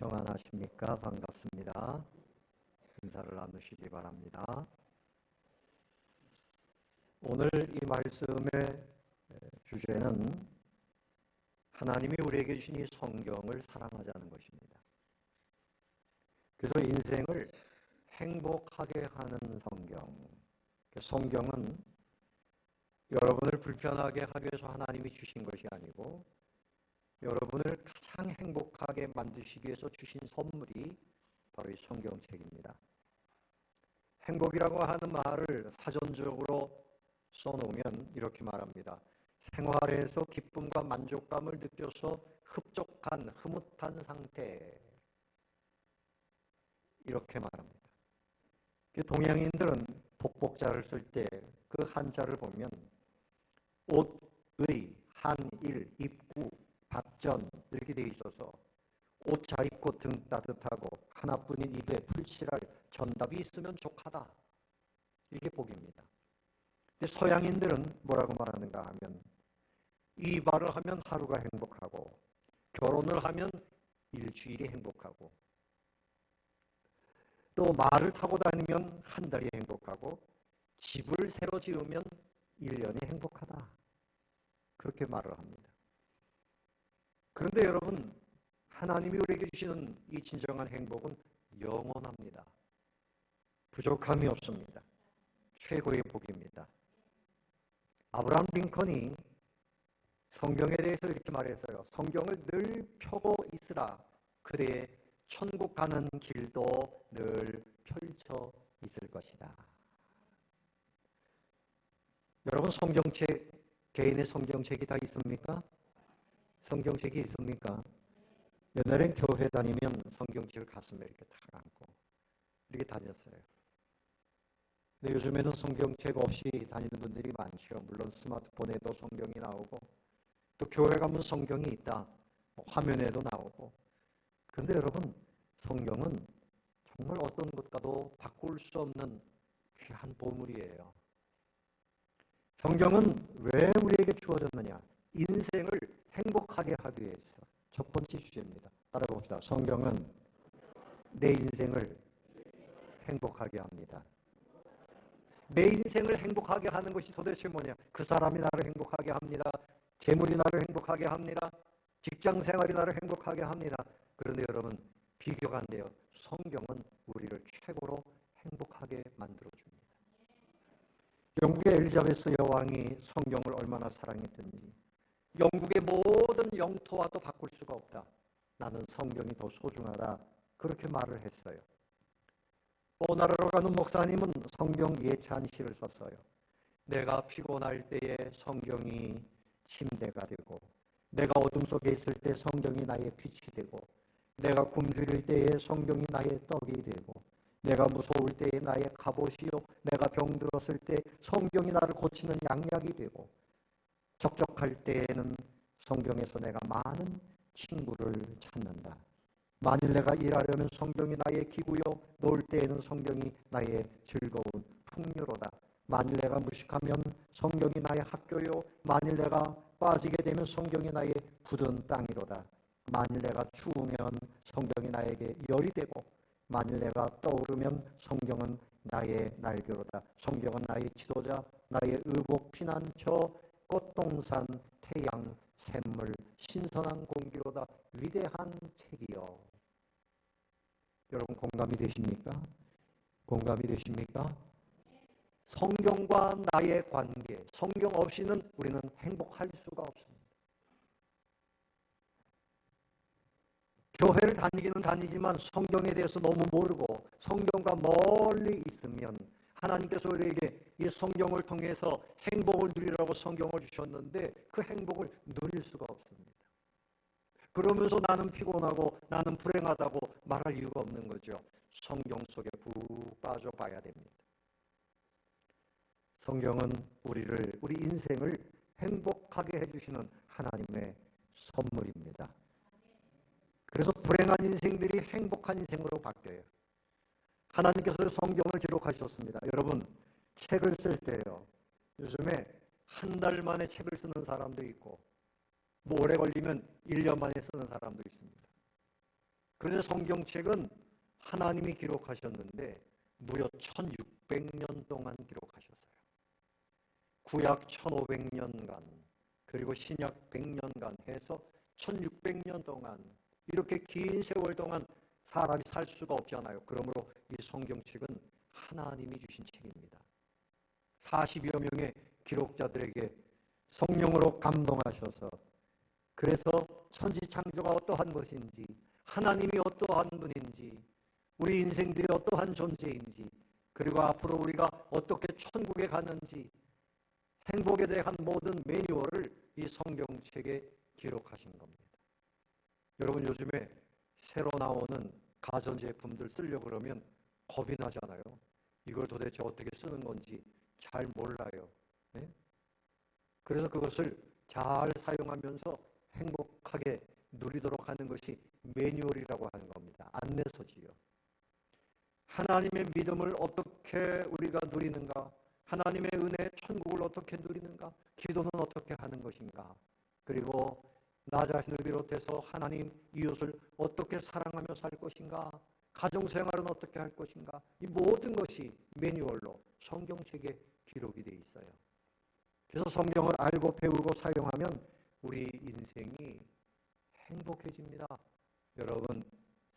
평안하십니까? 반갑습니다. 인사를 나누시기 바랍니다. 오늘 이 말씀의 주제는 하나님이 우리에게 주신 이 성경을 사랑하자는 것입니다. 그래서 인생을 행복하게 하는 성경. 성경은 여러분을 불편하게 하기 위해서 하나님이 주신 것이 아니고 여러분을 가장 행복하게 만드시기 위해서 주신 선물이 바로 이 성경책입니다. 행복이라고 하는 말을 사전적으로 써놓으면 이렇게 말합니다. 생활에서 기쁨과 만족감을 느껴서 흡족한, 흐뭇한 상태. 이렇게 말합니다. 동양인들은 복복자를 쓸 때 그 한자를 보면 옷, 의, 한일, 입구, 밥전 이렇게 되어 있어서 옷 잘 입고 등 따뜻하고 하나뿐인 입에 풀칠할 전답이 있으면 족하다. 이게 복입니다. 근데 서양인들은 뭐라고 말하는가 하면 이발을 하면 하루가 행복하고 결혼을 하면 일주일이 행복하고 또 말을 타고 다니면 한 달이 행복하고 집을 새로 지으면 1년이 행복하다. 그렇게 말을 합니다. 그런데 여러분, 하나님이 우리에게 주시는 이 진정한 행복은 영원합니다. 부족함이 없습니다. 최고의 복입니다. 아브라함 링컨이 성경에 대해서 이렇게 말했어요. 성경을 늘 펴고 있으라. 그래 천국 가는 길도 늘 펼쳐 있을 것이다. 여러분, 성경책, 개인의 성경책이 다 있습니까? 성경책이 있습니까? 옛날엔 교회 다니면 성경책을 가슴에 이렇게 탁 안고 이렇게 다녔어요. 근데 요즘에는 성경책 없이 다니는 분들이 많죠. 물론 스마트폰에도 성경이 나오고 또 교회 가면 성경이 있다. 화면에도 나오고. 그런데 여러분, 성경은 정말 어떤 것과도 바꿀 수 없는 귀한 보물이에요. 성경은 왜 우리에게 주어졌느냐? 인생을 행복하게 하기 위해서. 첫 번째 주제입니다. 따라봅시다. 성경은 내 인생을 행복하게 합니다. 내 인생을 행복하게 하는 것이 도대체 뭐냐? 그 사람이 나를 행복하게 합니다. 재물이 나를 행복하게 합니다. 직장 생활이 나를 행복하게 합니다. 그런데 여러분, 비교가 안 돼요. 성경은 우리를 최고로 행복하게 만들어줍니다. 영국의 엘리자베스 여왕이 성경을 얼마나 사랑했든지 영국의 모든 영토와도 바꿀 수가 없다. 나는 성경이 더 소중하다. 그렇게 말을 했어요. 오나라로 가는 목사님은 성경 예찬시를 썼어요. 내가 피곤할 때에 성경이 침대가 되고 내가 어둠 속에 있을 때 성경이 나의 빛이 되고 내가 굶주릴 때에 성경이 나의 떡이 되고 내가 무서울 때에 나의 갑옷이요 내가 병들었을 때 성경이 나를 고치는 양약이 되고 적적할 때에는 성경에서 내가 많은 친구를 찾는다. 만일 내가 일하려면 성경이 나의 기구요 놀 때에는 성경이 나의 즐거운 풍류로다. 만일 내가 무식하면 성경이 나의 학교요 만일 내가 빠지게 되면 성경이 나의 굳은 땅이로다. 만일 내가 추우면 성경이 나에게 열이 되고 만일 내가 떠오르면 성경은 나의 날개로다. 성경은 나의 지도자, 나의 의복, 피난처, 꽃동산, 태양, 샘물, 신선한 공기로다. 위대한 책이요. 여러분 공감이 되십니까? 공감이 되십니까? 성경과 나의 관계, 성경 없이는 우리는 행복할 수가 없습니다. 교회를 다니기는 다니지만 성경에 대해서 너무 모르고 성경과 멀리 있으면 하나님께서 우리에게 이 성경을 통해서 행복을 누리라고 성경을 주셨는데 그 행복을 누릴 수가 없습니다. 그러면서 나는 피곤하고 나는 불행하다고 말할 이유가 없는 거죠. 성경 속에 푹 빠져봐야 됩니다. 성경은 우리 인생을 행복하게 해주시는 하나님의 선물입니다. 그래서 불행한 인생들이 행복한 인생으로 바뀌어요. 하나님께서 성경을 기록하셨습니다. 여러분, 책을 쓸 때요. 요즘에 한 달 만에 책을 쓰는 사람도 있고 뭐 오래 걸리면 1년 만에 쓰는 사람도 있습니다. 그런데 성경책은 하나님이 기록하셨는데 무려 1600년 동안 기록하셨어요. 구약 1500년간 그리고 신약 100년간 해서 1600년 동안 이렇게 긴 세월 동안 사람이 살 수가 없잖아요. 그러므로 이 성경책은 하나님이 주신 책입니다. 40여 명의 기록자들에게 성령으로 감동하셔서 그래서 천지창조가 어떠한 것인지 하나님이 어떠한 분인지 우리 인생들이 어떠한 존재인지 그리고 앞으로 우리가 어떻게 천국에 가는지 행복에 대한 모든 매뉴얼을 이 성경책에 기록하신 겁니다. 여러분 요즘에 새로 나오는 가전제품들 쓰려고 그러면 겁이 나잖아요. 이걸 도대체 어떻게 쓰는 건지 잘 몰라요. 네? 그래서 그것을 잘 사용하면서 행복하게 누리도록 하는 것이 매뉴얼이라고 하는 겁니다. 안내서지요. 하나님의 믿음을 어떻게 우리가 누리는가? 하나님의 은혜, 천국을 어떻게 누리는가? 기도는 어떻게 하는 것인가? 그리고 나 자신을 비롯해서 하나님, 이웃을 어떻게 사랑하며 살 것인가? 가정생활은 어떻게 할 것인가? 이 모든 것이 매뉴얼로 성경책에 기록이 되어 있어요. 그래서 성경을 알고 배우고 사용하면 우리 인생이 행복해집니다. 여러분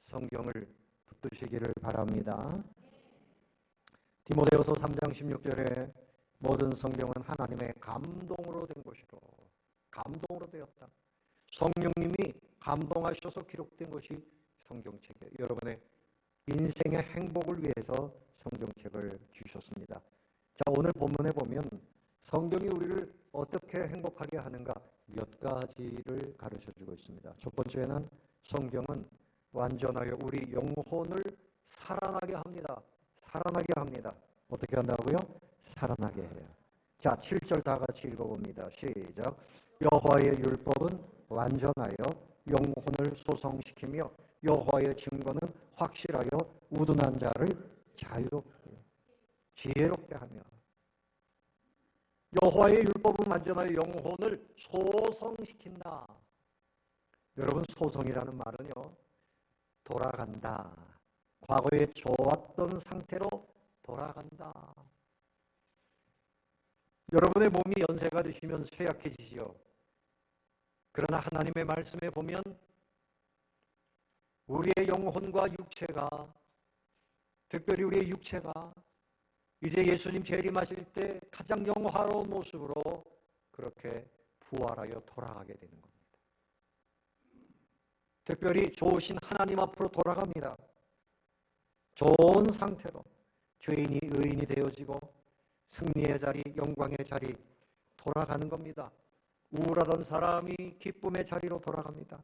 성경을 붙드시기를 바랍니다. 디모데후서 3장 16절에 모든 성경은 하나님의 감동으로 된 것이로 감동으로 되었다. 성령님이 감동하셔서 기록된 것이 성경책이에요. 여러분의 인생의 행복을 위해서 성경책을 주셨습니다. 자, 오늘 본문에 보면 성경이 우리를 어떻게 행복하게 하는가 몇 가지를 가르쳐주고 있습니다. 첫 번째는 성경은 완전하여 우리 영혼을 살아나게 합니다. 살아나게 합니다. 어떻게 한다고요? 살아나게 해요. 자, 7절 다 같이 읽어봅니다. 시작. 여호와의 율법은 완전하여 영혼을 소성시키며 여호와의 증거는 확실하여 우둔한 자를 자유롭게 지혜롭게 하며 여호와의 율법은 완전하여 영혼을 소성시킨다. 여러분 소성이라는 말은요 돌아간다. 과거에 좋았던 상태로 돌아간다. 여러분의 몸이 연세가 드시면 쇠약해지지요. 그러나 하나님의 말씀에 보면 우리의 영혼과 육체가 특별히 우리의 육체가 이제 예수님 재림하실 때 가장 영화로운 모습으로 그렇게 부활하여 돌아가게 되는 겁니다. 특별히 좋으신 하나님 앞으로 돌아갑니다. 좋은 상태로 죄인이 의인이 되어지고 승리의 자리, 영광의 자리 돌아가는 겁니다. 우울하던 사람이 기쁨의 자리로 돌아갑니다.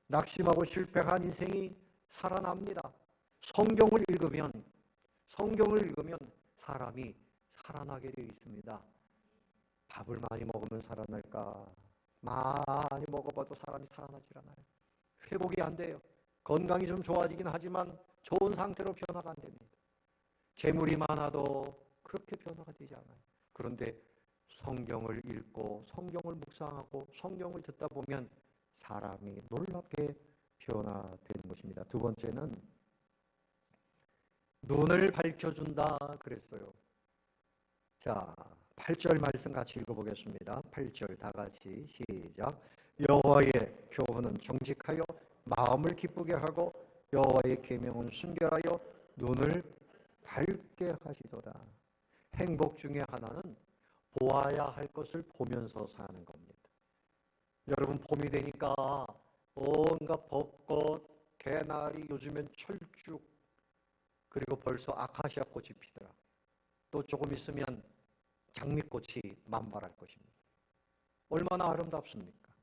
낙심하고 실패한 인생이 살아납니다. 성경을 읽으면 사람이 살아나게 되어 있습니다. 밥을 많이 먹으면 살아날까? 많이 먹어봐도 사람이 살아나질 않아요. 회복이 안 돼요. 건강이 좀 좋아지긴 하지만 좋은 상태로 변화가 안 됩니다. 재물이 많아도 그렇게 변화가 되지 않아요. 그런데 성경을 읽고 성경을 묵상하고 성경을 듣다 보면 사람이 놀랍게 변화되는 것입니다. 두 번째는 눈을 밝혀준다 그랬어요. 자, 8절 말씀 같이 읽어보겠습니다. 8절 다 같이 시작. 여호와의 교훈은 정직하여 마음을 기쁘게 하고 여호와의 계명은 순결하여 눈을 밝게 하시도다. 행복 중에 하나는 보아야 할 것을 보면서 사는 겁니다. 여러분 봄이 되니까 온갖 벚꽃, 개나리, 요즘엔 철쭉 그리고 벌써 아카시아 꽃이 피더라. 또 조금 있으면 장미꽃이 만발할 것입니다. 얼마나 아름답습니까?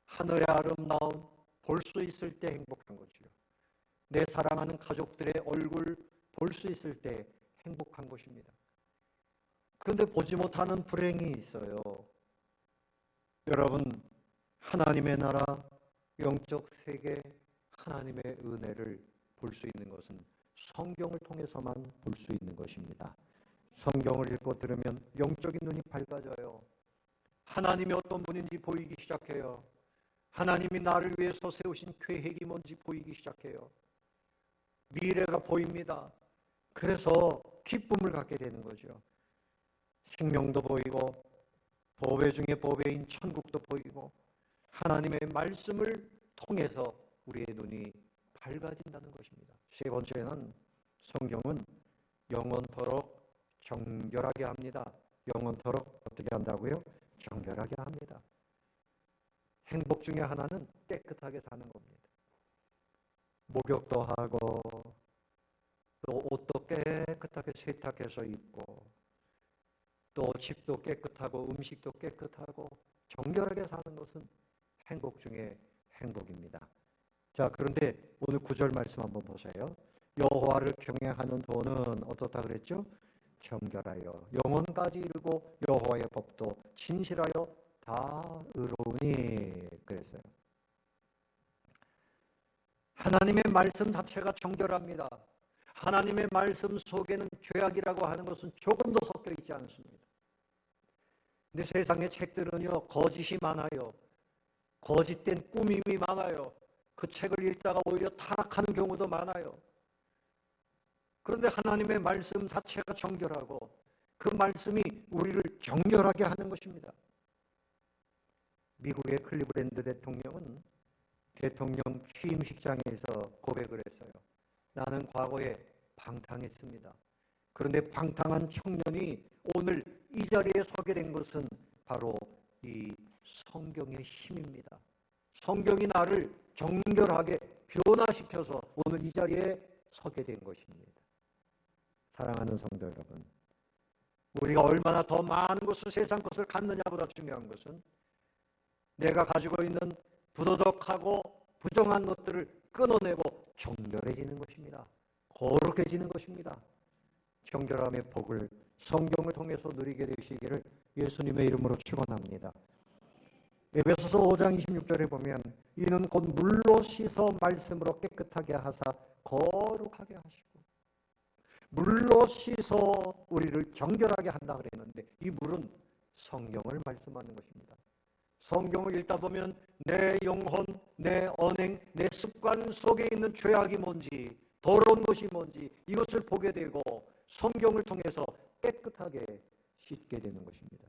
하늘의 아름다움 볼 수 있을 때 행복한 거지요. 내 사랑하는 가족들의 얼굴 볼 수 있을 때 행복한 것입니다. 그런데 보지 못하는 불행이 있어요. 여러분 하나님의 나라, 영적 세계, 하나님의 은혜를 볼 수 있는 것은 성경을 통해서만 볼 수 있는 것입니다. 성경을 읽고 들으면 영적인 눈이 밝아져요. 하나님이 어떤 분인지 보이기 시작해요. 하나님이 나를 위해서 세우신 계획이 뭔지 보이기 시작해요. 미래가 보입니다. 그래서 기쁨을 갖게 되는 거죠. 생명도 보이고 보배 중에 보배인 천국도 보이고 하나님의 말씀을 통해서 우리의 눈이 밝아진다는 것입니다. 세 번째는 성경은 영원토록 정결하게 합니다. 영원토록 어떻게 한다고요? 정결하게 합니다. 행복 중에 하나는 깨끗하게 사는 겁니다. 목욕도 하고 또 옷도 깨끗하게 세탁해서 입고 또 집도 깨끗하고 음식도 깨끗하고 정결하게 사는 것은 행복 중에 행복입니다. 자, 그런데 오늘 9절 말씀 한번 보세요. 여호와를 경외하는 도는 어떻다 그랬죠? 정결하여 영혼까지 이루고 여호와의 법도 진실하여 다 의로우니 그랬어요. 하나님의 말씀 자체가 정결합니다. 하나님의 말씀 속에는 죄악이라고 하는 것은 조금도 섞여 있지 않습니다. 근데 세상의 책들은요, 거짓이 많아요. 거짓된 꾸밈이 많아요. 그 책을 읽다가 오히려 타락하는 경우도 많아요. 그런데 하나님의 말씀 자체가 정결하고 그 말씀이 우리를 정결하게 하는 것입니다. 미국의 클리브랜드 대통령은 대통령 취임식장에서 고백을 했어요. 나는 과거에 방탕했습니다. 그런데 방탕한 청년이 오늘 이 자리에 서게 된 것은 바로 이 성경의 힘입니다. 성경이 나를 정결하게 변화시켜서 오늘 이 자리에 서게 된 것입니다. 사랑하는 성도 여러분, 우리가 얼마나 더 많은 것을 세상 것을 갖느냐보다 중요한 것은 내가 가지고 있는 부도덕하고 부정한 것들을 끊어내고 정결해지는 것입니다. 거룩해지는 것입니다. 정결함의 복을 성경을 통해서 누리게 되시기를 예수님의 이름으로 축원합니다. 에베소서 5장 26절에 보면 이는 곧 물로 씻어 말씀으로 깨끗하게 하사 거룩하게 하시고 물로 씻어 우리를 정결하게 한다 그랬는데 이 물은 성경을 말씀하는 것입니다. 성경을 읽다 보면 내 영혼, 내 언행, 내 습관 속에 있는 죄악이 뭔지 더러운 것이 뭔지 이것을 보게 되고 성경을 통해서 깨끗하게 씻게 되는 것입니다.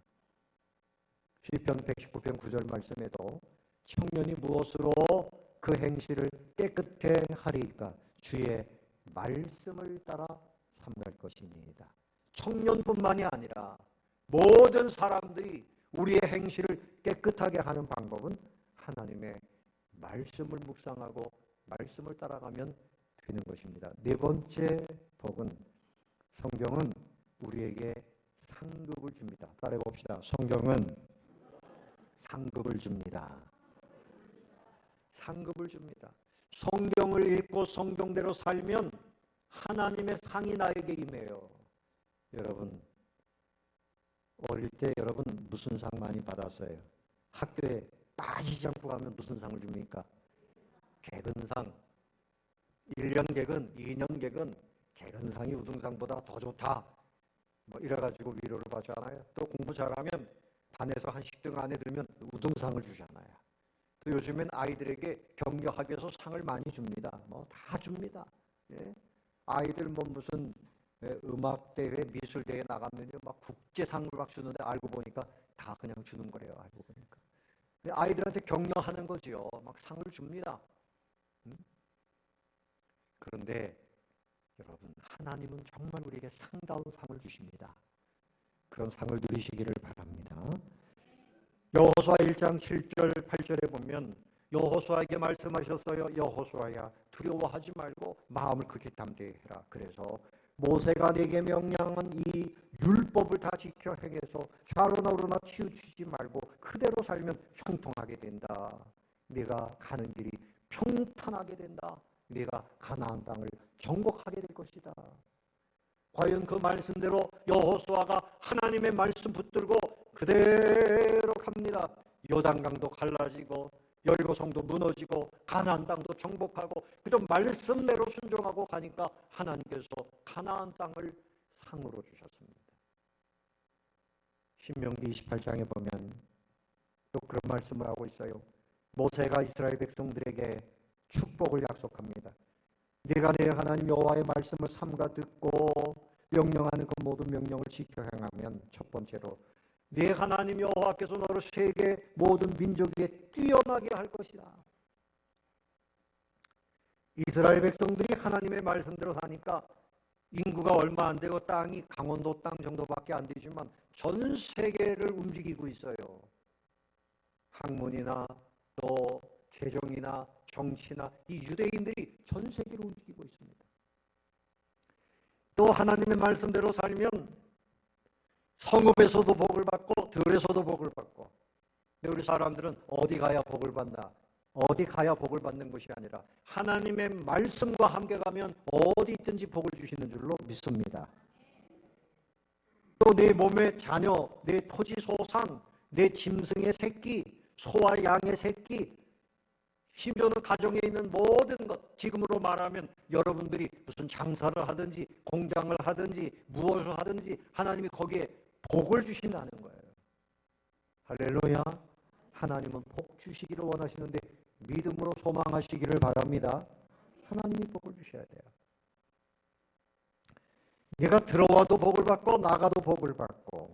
시편 119편 9절 말씀에도 청년이 무엇으로 그 행실을 깨끗해 하리까 주의 말씀을 따라 삼갈 것이니이다. 청년뿐만이 아니라 모든 사람들이 우리의 행실을 깨끗하게 하는 방법은 하나님의 말씀을 묵상하고 말씀을 따라가면 되는 것입니다. 네 번째 복은 성경은 우리에게 상급을 줍니다. 따라해 봅시다. 성경은 상급을 줍니다. 상급을 줍니다. 성경을 읽고 성경대로 살면 하나님의 상이 나에게 임해요. 여러분, 어릴 때 여러분 무슨 상 많이 받았어요? 학교에 따지지 않고 가면 무슨 상을 줍니까? 개근상. 1년 개근, 2년 개근, 개근상이 우등상보다 더 좋다. 뭐 이래가지고 위로를 받잖아요. 또 공부 잘하면 반에서 한 10등 안에 들면 우등상을 주잖아요. 또 요즘엔 아이들에게 격려하기 위해서 상을 많이 줍니다. 뭐 다 줍니다. 예? 아이들 뭐 무슨 음악대회, 미술대회 나가면요 막 국제상을 막 주는데 알고 보니까 다 그냥 주는 거예요. 알고 보니까. 아이들한테 격려하는 거지요. 막 상을 줍니다. 그런데 여러분, 하나님은 정말 우리에게 상다운 상을 주십니다. 그런 상을 누리시기를 바랍니다. 여호수아 1장 7절 8절에 보면 여호수아에게 말씀하셨어요. 여호수아야 두려워하지 말고 마음을 크게 담대히 해라. 그래서 모세가 네게 명령한 이 율법을 다 지켜 행해서 좌로나 우로나 치우치지 말고 그대로 살면 형통하게 된다. 네가 가는 길이 평탄하게 된다. 네가 가나안 땅을 정복하게 될 것이다. 과연 그 말씀대로 여호수아가 하나님의 말씀 붙들고 그대로 갑니다. 요단강도 갈라지고 여리고성도 무너지고 가나안 땅도 정복하고 그저 말씀대로 순종하고 가니까 하나님께서 가나안 땅을 상으로 주셨습니다. 신명기 28장에 보면 또 그런 말씀을 하고 있어요. 모세가 이스라엘 백성들에게 축복을 약속합니다. 네가 내 하나님 여호와의 말씀을 삼가 듣고 명령하는 그 모든 명령을 지켜 행하면 첫 번째로 네 하나님 여호와께서 너를 세계 모든 민족에 뛰어나게 할 것이다. 이스라엘 백성들이 하나님의 말씀대로 사니까 인구가 얼마 안 되고 땅이 강원도 땅 정도밖에 안 되지만 전 세계를 움직이고 있어요. 학문이나 또 재정이나 정치나 이 유대인들이 전 세계를 움직이고 있습니다. 또 하나님의 말씀대로 살면 성읍에서도 복을 받고 들에서도 복을 받고, 근데 우리 사람들은 어디 가야 복을 받나, 어디 가야 복을 받는 것이 아니라 하나님의 말씀과 함께 가면 어디 있든지 복을 주시는 줄로 믿습니다. 또 내 몸의 자녀, 내 토지 소산, 내 짐승의 새끼, 소와 양의 새끼, 심지어는 가정에 있는 모든 것, 지금으로 말하면 여러분들이 무슨 장사를 하든지 공장을 하든지 무엇을 하든지 하나님이 거기에 복을 주신다는 거예요. 할렐루야. 하나님은 복 주시기를 원하시는데 믿음으로 소망하시기를 바랍니다. 하나님이 복을 주셔야 돼요. 내가 들어와도 복을 받고 나가도 복을 받고,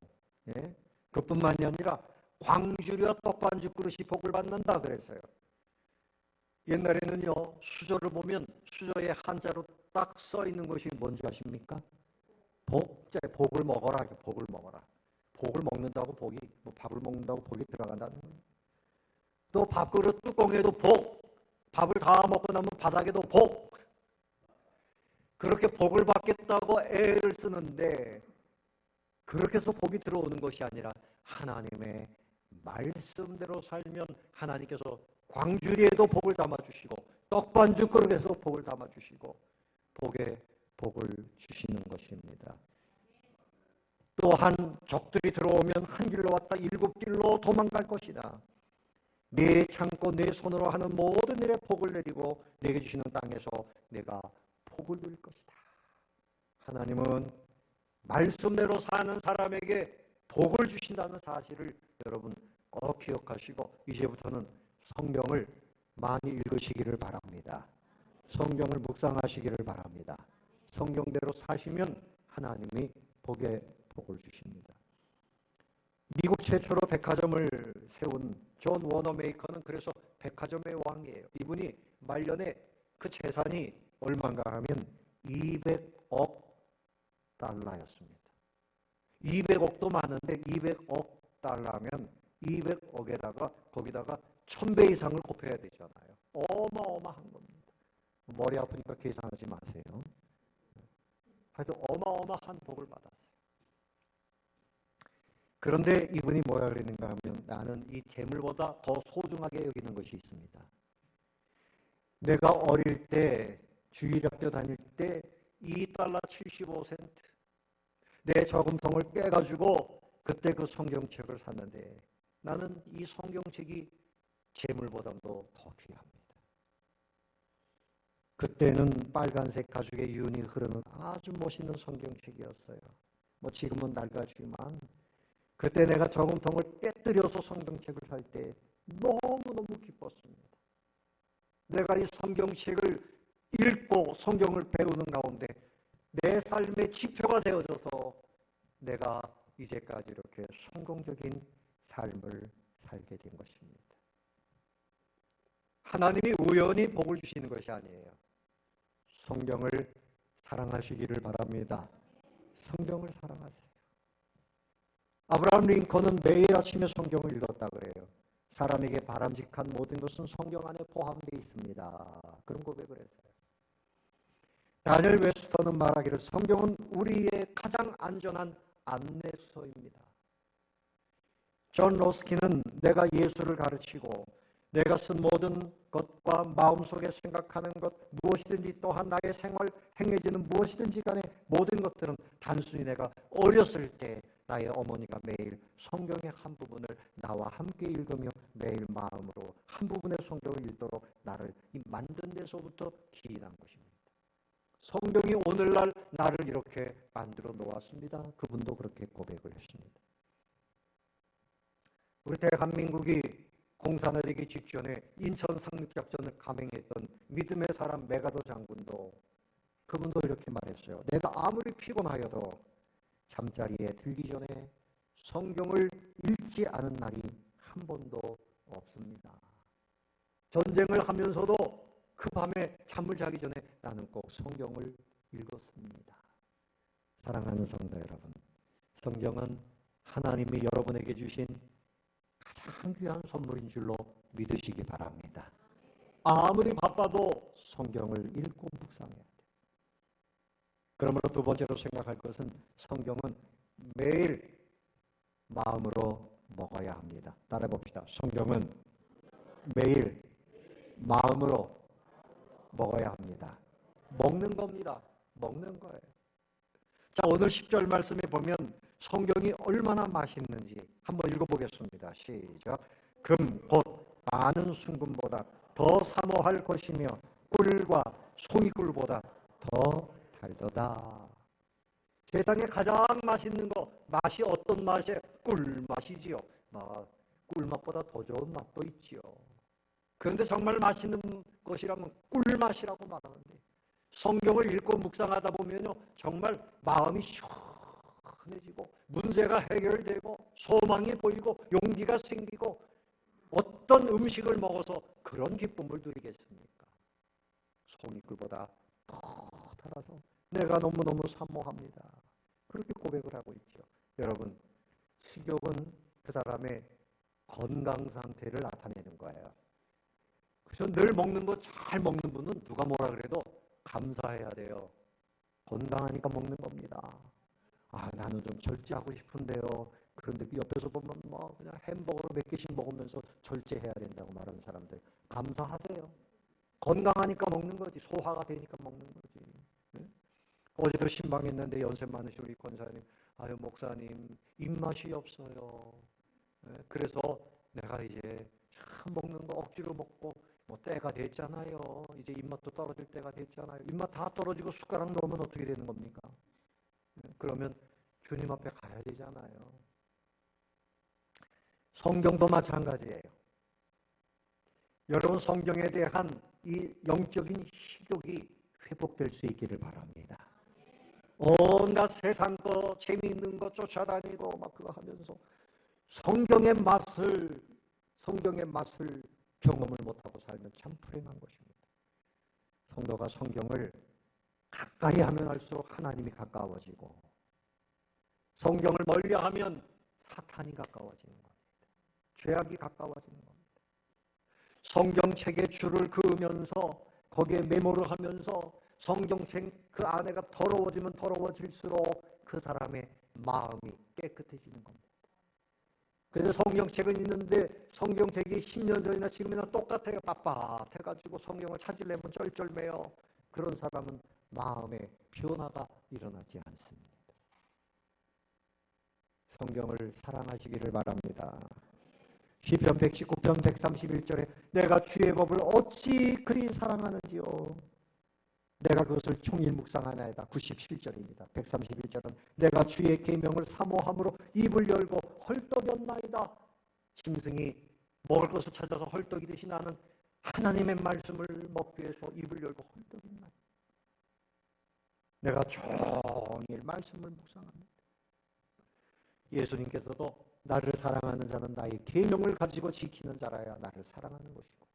예? 그뿐만이 아니라 광주리와 떡반죽 그릇이 복을 받는다 그랬어요. 옛날에는요, 수저를 보면 수저에 한자로 딱 써 있는 것이 뭔지 아십니까? 복자, 복을 먹어라, 복을 먹어라. 복을 먹는다고 복이, 뭐 밥을 먹는다고 복이 들어간다는 거예요. 또 밥그릇 뚜껑에도 복, 밥을 다 먹고 나면 바닥에도 복. 그렇게 복을 받겠다고 애를 쓰는데 그렇게 해서 복이 들어오는 것이 아니라 하나님의 말씀대로 살면 하나님께서 광주리에도 복을 담아주시고 떡반죽 그릇에서 복을 담아주시고 복에 복을 주시는 것입니다. 또한 적들이 들어오면 한 길로 왔다 일곱 길로 도망갈 것이다. 내 참고 내 손으로 하는 모든 일에 복을 내리고 내게 주시는 땅에서 내가 복을 누릴 것이다. 하나님은 말씀대로 사는 사람에게 복을 주신다는 사실을 여러분 꼭 기억하시고 이제부터는 성경을 많이 읽으시기를 바랍니다. 성경을 묵상하시기를 바랍니다. 성경대로 사시면 하나님이 복에 복을 주십니다. 미국 최초로 백화점을 세운 존 워너메이커는 그래서 백화점의 왕이에요. 이분이 말년에 그 재산이 얼마인가 하면 200억 달러였습니다. 200억도 많은데 200억 달러면 200억에다가 거기다가 1000배 이상을 곱해야 되잖아요. 어마어마한 겁니다. 머리 아프니까 계산하지 마세요. 하여튼 어마어마한 복을 받았어요. 그런데 이분이 뭐라 그랬는가 하면 나는 이 재물보다 더 소중하게 여기는 것이 있습니다. 내가 어릴 때 주일학교 다닐 때 2달러 75센트 내 저금통을 깨가지고 그때 그 성경책을 샀는데 나는 이 성경책이 재물보다도 더 귀합니다. 그때는 빨간색 가죽의 윤이 흐르는 아주 멋있는 성경책이었어요. 뭐 지금은 낡아지만 그때 내가 저금통을 깨뜨려서 성경책을 살 때 너무너무 기뻤습니다. 내가 이 성경책을 읽고 성경을 배우는 가운데 내 삶의 지표가 되어져서 내가 이제까지 이렇게 성공적인 삶을 살게 된 것입니다. 하나님이 우연히 복을 주시는 것이 아니에요. 성경을 사랑하시기를 바랍니다. 성경을 사랑하세요. 아브라함 링컨은 매일 아침에 성경을 읽었다 그래요. 사람에게 바람직한 모든 것은 성경 안에 포함되어 있습니다. 그런 고백을 했어요. 다니엘 웨스터는 말하기를 성경은 우리의 가장 안전한 안내서입니다. 존 로스키는 내가 예수를 가르치고 내가 쓴 모든 것과 마음속에 생각하는 것 무엇이든지 또한 나의 생활 행해지는 무엇이든지 간에 모든 것들은 단순히 내가 어렸을 때 나의 어머니가 매일 성경의 한 부분을 나와 함께 읽으며 매일 마음으로 한 부분의 성경을 읽도록 나를 만든 데서부터 기인한 것입니다. 성경이 오늘날 나를 이렇게 만들어 놓았습니다. 그분도 그렇게 고백을 했습니다. 우리 대한민국이 공사 내리기 직전에 인천 상륙작전을 감행했던 믿음의 사람 메가도 장군도 그분도 이렇게 말했어요. 내가 아무리 피곤하여도 잠자리에 들기 전에 성경을 읽지 않은 날이 한 번도 없습니다. 전쟁을 하면서도 그 밤에 잠을 자기 전에 나는 꼭 성경을 읽었습니다. 사랑하는 성도 여러분, 성경은 하나님이 여러분에게 주신 가장 귀한 선물인 줄로 믿으시기 바랍니다. 아무리 바빠도 성경을 읽고 묵상해야 돼요. 그러므로 두 번째로 생각할 것은 성경은 매일 마음으로 먹어야 합니다. 따라해 봅시다. 성경은 매일 마음으로 먹어야 합니다. 먹는 겁니다. 먹는 거예요. 자, 오늘 10절 말씀에 보면 성경이 얼마나 맛있는지 한번 읽어보겠습니다. 시작. 금 곧 많은 순금보다 더 사모할 것이며 꿀과 송이꿀보다 더 달도다. 세상에 가장 맛있는 거, 맛이 어떤 맛이에요? 꿀맛이지요. 꿀맛보다 더 좋은 맛도 있지요. 그런데 정말 맛있는 것이라면 꿀맛이라고 말하는데, 성경을 읽고 묵상하다 보면요, 정말 마음이 시원해지고 문제가 해결되고 소망이 보이고 용기가 생기고, 어떤 음식을 먹어서 그런 기쁨을 누리겠습니까? 송이꿀보다 더 달아서 내가 너무너무 사모합니다. 그렇게 고백을 하고 있죠. 여러분, 식욕은 그 사람의 건강 상태를 나타내는 거예요. 그래서 늘 먹는 거 잘 먹는 분은 누가 뭐라 그래도 감사해야 돼요. 건강하니까 먹는 겁니다. 나는 좀 절제하고 싶은데요. 그런데 옆에서 보면 그냥 햄버거를 몇 개씩 먹으면서 절제해야 된다고 말하는 사람들, 감사하세요. 건강하니까 먹는 거지. 소화가 되니까 먹는 거지. 네? 어제도 신방했는데 연세 많으신 우리 권사님, 목사님 입맛이 없어요. 네? 그래서 내가 이제 참 먹는 거 억지로 먹고 때가 됐잖아요. 이제 입맛도 떨어질 때가 됐잖아요. 입맛 다 떨어지고 숟가락 넣으면 어떻게 되는 겁니까? 네? 그러면 주님 앞에 가야 되잖아요. 성경도 마찬가지예요. 여러분, 성경에 대한 이 영적인 식욕이 회복될 수 있기를 바랍니다. 온갖 세상 거, 재미있는 거 쫓아다니고 막 그거 하면서 성경의 맛을 경험을 못하고 살면 참 불행한 것입니다. 성도가 성경을 가까이 하면 할수록 하나님이 가까워지고, 성경을 멀리하면 사탄이 가까워지는 겁니다. 죄악이 가까워지는 겁니다. 성경책에 줄을 그으면서 거기에 메모를 하면서 성경책 그 안에가 더러워지면 더러워질수록 그 사람의 마음이 깨끗해지는 겁니다. 그래서 성경책은 있는데 성경책이 10년 전이나 지금이나 똑같아요. 빳빳해가지고 성경을 찾으려면 쩔쩔매요. 그런 사람은 마음에 변화가 일어나지 않습니다. 성경을 사랑하시기를 바랍니다. 시편 119편 131절에 내가 주의 법을 어찌 그리 사랑하는지요. 내가 그것을 종일 묵상하나이다. 97절입니다. 131절은 내가 주의 계명을 사모함으로 입을 열고 헐떡였나이다. 짐승이 먹을 것을 찾아서 헐떡이듯이 나는 하나님의 말씀을 먹기 위해서 입을 열고 헐떡였나이다. 내가 종일 말씀을 묵상합니다. 예수님께서도 나를 사랑하는 자는 나의 계명을 가지고 지키는 자라야 나를 사랑하는 것이고,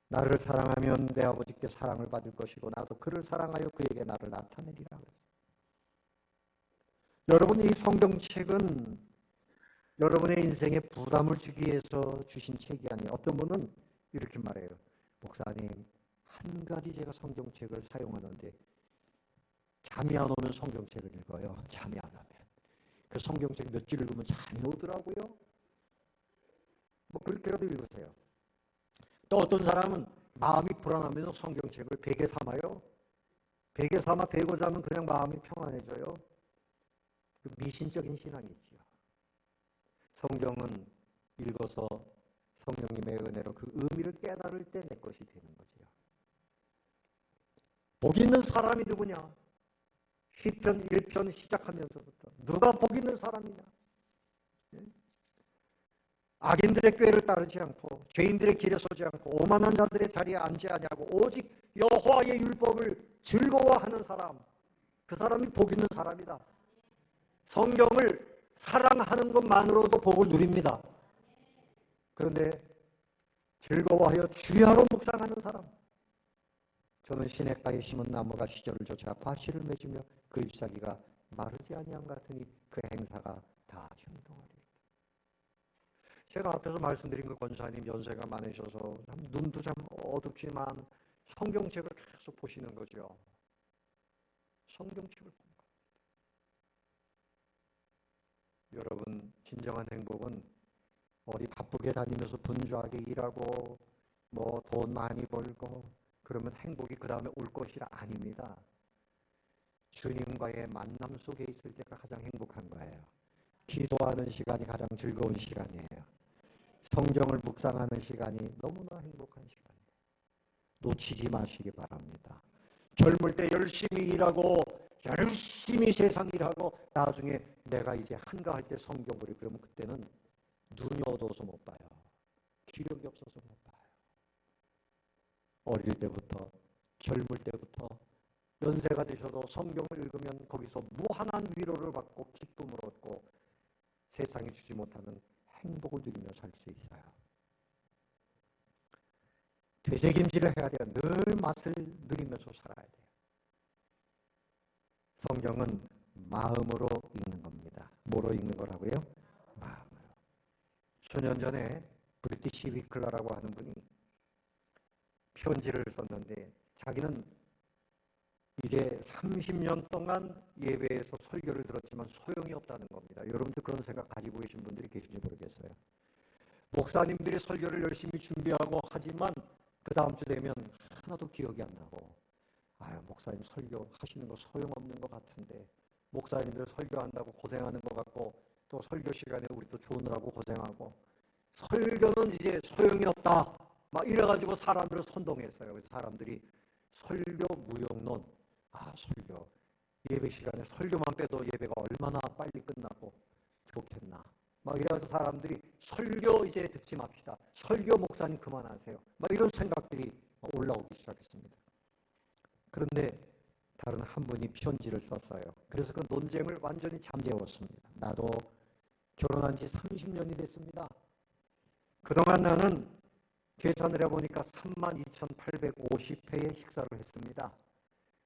나를 사랑하면 내 아버지께 사랑을 받을 것이고 나도 그를 사랑하여 그에게 나를 나타내리라 그랬어요. 여러분, 이 성경책은 여러분의 인생에 부담을 주기 위해서 주신 책이 아니에요. 어떤 분은 이렇게 말해요. 목사님, 한 가지 제가 성경책을 사용하는데 잠이 안 오면 성경책을 읽어요. 잠이 안 오면. 그 성경책 몇 줄 읽으면 잠이 오더라고요. 그렇게라도 읽으세요. 또 어떤 사람은 마음이 불안하면서 성경책을 베개 삼아요. 베개 삼아 베고 자면 그냥 마음이 평안해져요. 그 미신적인 신앙이지요. 성경은 읽어서 성령님의 은혜로 그 의미를 깨달을 때 내 것이 되는 거지요. 복 있는 사람이 누구냐? 시편 1편 시작하면서부터 누가 복 있는 사람이냐? 악인들의 꾀를 따르지 않고 죄인들의 길에 서지 않고 오만한 자들의 자리에 앉지 아니하고 오직 여호와의 율법을 즐거워하는 사람, 그 사람이 복 있는 사람이다. 성경을 사랑하는 것만으로도 복을 누립니다. 그런데 즐거워하여 주야로 묵상하는 사람, 저는 시냇가에 심은 나무가 시절을 쫓아 과실을 맺으며 그 잎사귀가 마르지 아니함 같으니 그 행사가 다 형통하리라. 제가 앞에서 말씀드린 그 권사님 연세가 많으셔서 참 눈도 참 어둡지만 성경책을 계속 보시는 거죠. 성경책을 본 거. 여러분, 진정한 행복은 어디 바쁘게 다니면서 분주하게 일하고 뭐 돈 많이 벌고 그러면 행복이 그 다음에 올 것이라 아닙니다. 주님과의 만남 속에 있을 때가 가장 행복한 거예요. 기도하는 시간이 가장 즐거운 시간이에요. 성경을 묵상하는 시간이 너무나 행복한 시간이에요. 놓치지 마시기 바랍니다. 젊을 때 열심히 일하고 열심히 세상 일하고 나중에 내가 이제 한가할 때 성경을 그러면 그때는 눈이 어두워서 못 봐요. 기력이 없어서 못 봐요. 어릴 때부터 젊을 때부터 연세가 되셔도 성경을 읽으면 거기서 무한한 위로를 받고 기쁨을 얻고 세상이 주지 못하는 행복을 누리며 살 수 있어요. 되새김질을 해야 돼요. 늘 맛을 누리면서 살아야 돼요. 성경은 마음으로 읽는 겁니다. 뭐로 읽는 거라고요? 마음으로. 수년 전에 브리티시 위클러라고 하는 분이 편지를 썼는데 자기는 이제 30년 동안 예배에서 설교를 들었지만 소용이 없다는 겁니다. 여러분들 그런 생각 가지고 계신 분들이 계신지 모르겠어요. 목사님들이 설교를 열심히 준비하고 하지만 그 다음 주 되면 하나도 기억이 안 나고, 아유, 목사님 설교하시는 거 소용없는 것 같은데, 목사님들 설교한다고 고생하는 것 같고 또 설교 시간에 우리 또 조느라고 고생하고 설교는 이제 소용이 없다 막 이래가지고 사람들을 선동했어요. 그래서 사람들이 설교 무용론, 설교 예배 시간에 설교만 빼도 예배가 얼마나 빨리 끝나고 좋겠나 막 이래서 사람들이 설교 이제 듣지 맙시다, 설교 목사님 그만하세요 막 이런 생각들이 올라오기 시작했습니다. 그런데 다른 한 분이 편지를 썼어요. 그래서 그 논쟁을 완전히 잠재웠습니다. 나도 결혼한 지 30년이 됐습니다. 그동안 나는 계산을 해보니까 32,850회의 식사를 했습니다.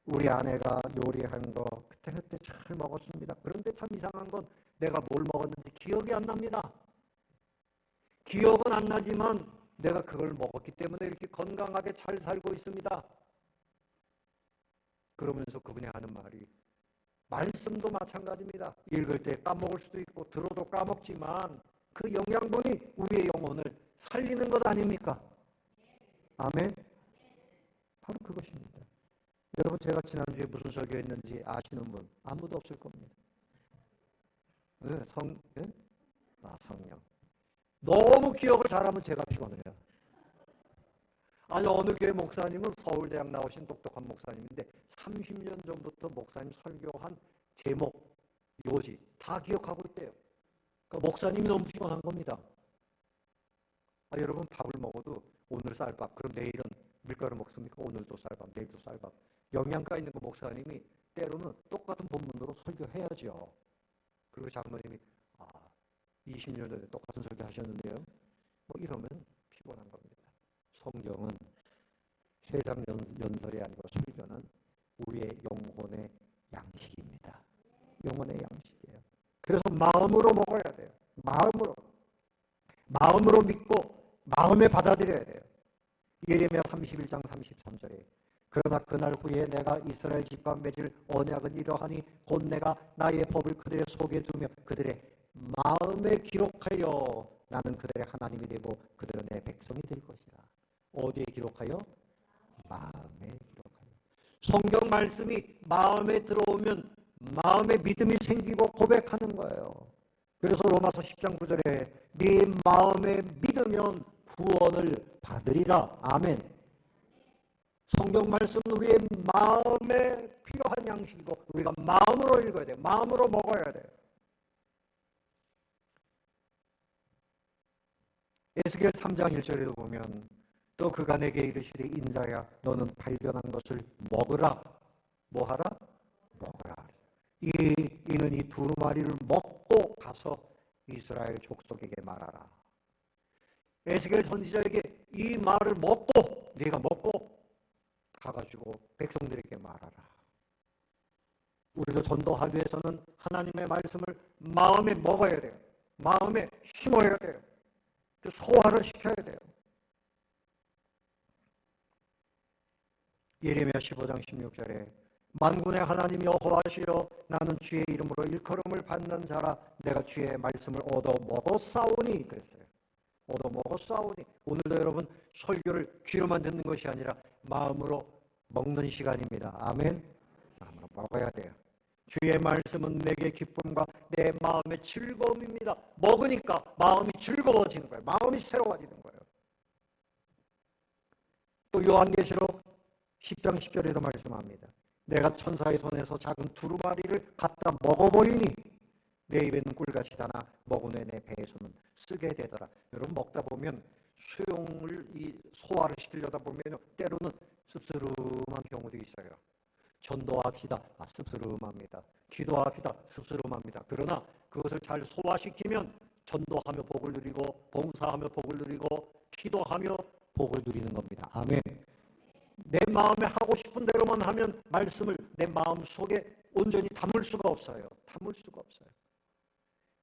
우리 아내가 요리한 거 그때그때 잘 먹었습니다. 그런데 참 이상한 건 내가 뭘 먹었는지 기억이 안 납니다. 기억은 안 나지만 내가 그걸 먹었기 때문에 이렇게 건강하게 잘 살고 있습니다. 그러면서 그분이 하는 말이, 말씀도 마찬가지입니다. 읽을 때 까먹을 수도 있고 들어도 까먹지만 그 영양분이 우리의 영혼을 살리는 것 아닙니까? 아멘? 바로 그것입니다. 여러분, 제가 지난주에 무슨 설교했는지 아시는 분 아무도 없을 겁니다. 성령. 너무 기억을 잘하면 제가 피곤해요. 아니, 어느 교회 목사님은 서울대학 나오신 똑똑한 목사님인데 30년 전부터 목사님 설교한 제목, 요지 다 기억하고 있대요. 그러니까 목사님이 너무 피곤한 겁니다. 여러분, 밥을 먹어도 오늘 쌀밥, 그럼 내일은 밀가루 먹습니까? 오늘도 쌀밥, 내일도 쌀밥. 영양가 있는 그 목사님이 때로는 똑같은 본문으로 설교해야죠. 그리고 장로님이 20년 전에 똑같은 설교 하셨는데요. 뭐 이러면 피곤한 겁니다. 성경은 세상 연설이 아니고 설교는 우리의 영혼의 양식입니다. 영혼의 양식이에요. 그래서 마음으로 먹어야 돼요. 마음으로 믿고 마음에 받아들여야 돼요. 예레미야 31장 33절에 그러나 그날 후에 내가 이스라엘 집과 맺을 언약은 이러하니 곧 내가 나의 법을 그들의 속에 두며 그들의 마음에 기록하여 나는 그들의 하나님이 되고 그들은 내 백성이 될 것이라. 어디에 기록하여? 마음에 기록하여. 성경 말씀이 마음에 들어오면 마음에 믿음이 생기고 고백하는 거예요. 그래서 로마서 10장 9절에 네 마음에 믿으면 구원을 받으리라. 아멘. 성경 말씀은 우리의 마음에 필요한 양식이고 우리가 마음으로 읽어야 돼요. 마음으로 먹어야 돼요. 에스겔 3장 1절에도 보면 또 그가 내게 이르시되 인자야 너는 발견한 것을 먹으라. 뭐하라? 먹으라. 이는 이 두루마리를 먹고 가서 이스라엘 족속에게 말하라. 에스겔 선지자에게 이 말을 먹고 네가 먹고 가가지고 백성들에게 말하라. 우리도 전도하기 위해서는 하나님의 말씀을 마음에 먹어야 돼요. 마음에 심어야 돼요. 소화를 시켜야 돼요. 예레미야 15장 16절에 만군의 하나님 여호와시여 나는 주의 이름으로 일컬음을 받는 자라 내가 주의 말씀을 얻어 먹었사오니 그랬어요. 얻어 먹었사오니. 오늘도 여러분 설교를 귀로만 듣는 것이 아니라 마음으로 먹는 시간입니다. 아멘. 마음으로 먹어야 돼요. 주의 말씀은 내게 기쁨과 내 마음의 즐거움입니다. 먹으니까 마음이 즐거워지는 거예요. 마음이 새로워지는 거예요. 또 요한계시록 10장 10절에도 말씀합니다. 내가 천사의 손에서 작은 두루마리를 갖다 먹어보이니 내 입에는 꿀같이 다나 먹은 후에 내 배에서는 쓰게 되더라. 여러분 먹다 보면 수용을 소화를 시키려다 보면 때로는 씁쓸한 경우도 있어요. 전도합시다. 씁쓸합니다. 기도합시다. 씁쓸합니다. 그러나 그것을 잘 소화시키면 전도하며 복을 누리고 봉사하며 복을 누리고 기도하며 복을 누리는 겁니다. 아멘. 내 마음에 하고 싶은 대로만 하면 말씀을 내 마음 속에 온전히 담을 수가 없어요. 담을 수가 없어요.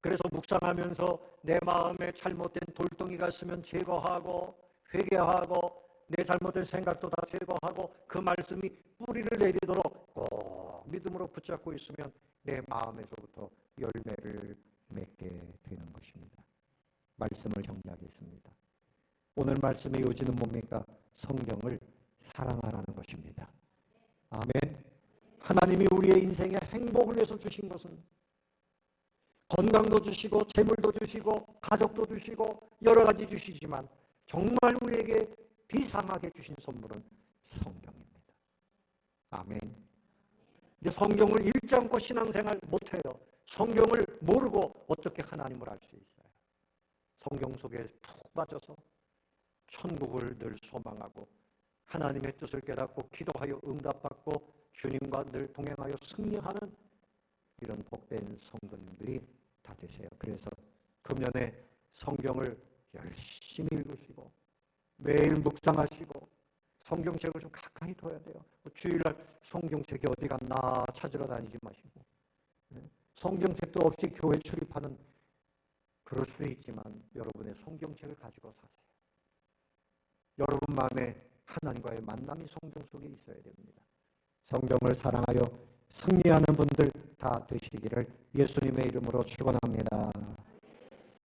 그래서 묵상하면서 내 마음에 잘못된 돌덩이가 있으면 제거하고 회개하고 내 잘못된 생각도 다 제거하고 그 말씀이 뿌리를 내리도록 꼭 믿음으로 붙잡고 있으면 내 마음에서부터 열매를 맺게 되는 것입니다. 말씀을 정리하겠습니다. 오늘 말씀의 요지는 뭡니까? 성경을 사랑하라는 것입니다. 아멘. 하나님이 우리의 인생에 행복을 위해서 주신 것은 건강도 주시고 재물도 주시고 가족도 주시고 여러 가지 주시지만 정말 우리에게 비상하게 주신 선물은 성경입니다. 아멘. 이제 성경을 읽지 않고 신앙생활 못해요. 성경을 모르고 어떻게 하나님을 알 수 있어요? 성경 속에 푹 빠져서 천국을 늘 소망하고 하나님의 뜻을 깨닫고 기도하여 응답받고 주님과 늘 동행하여 승리하는 이런 복된 성도님들이 다 되세요. 그래서 금년에 성경을 열심히 읽으시고 매일 묵상하시고 성경책을 좀 가까이 둬야 돼요. 주일날 성경책이 어디 갔나 찾으러 다니지 마시고 성경책도 없이 교회 출입하는 그럴 수도 있지만 여러분의 성경책을 가지고 사세요. 여러분 마음에 하나님과의 만남이 성경 속에 있어야 됩니다. 성경을 사랑하여 승리하는 분들 다 되시기를 예수님의 이름으로 축원합니다.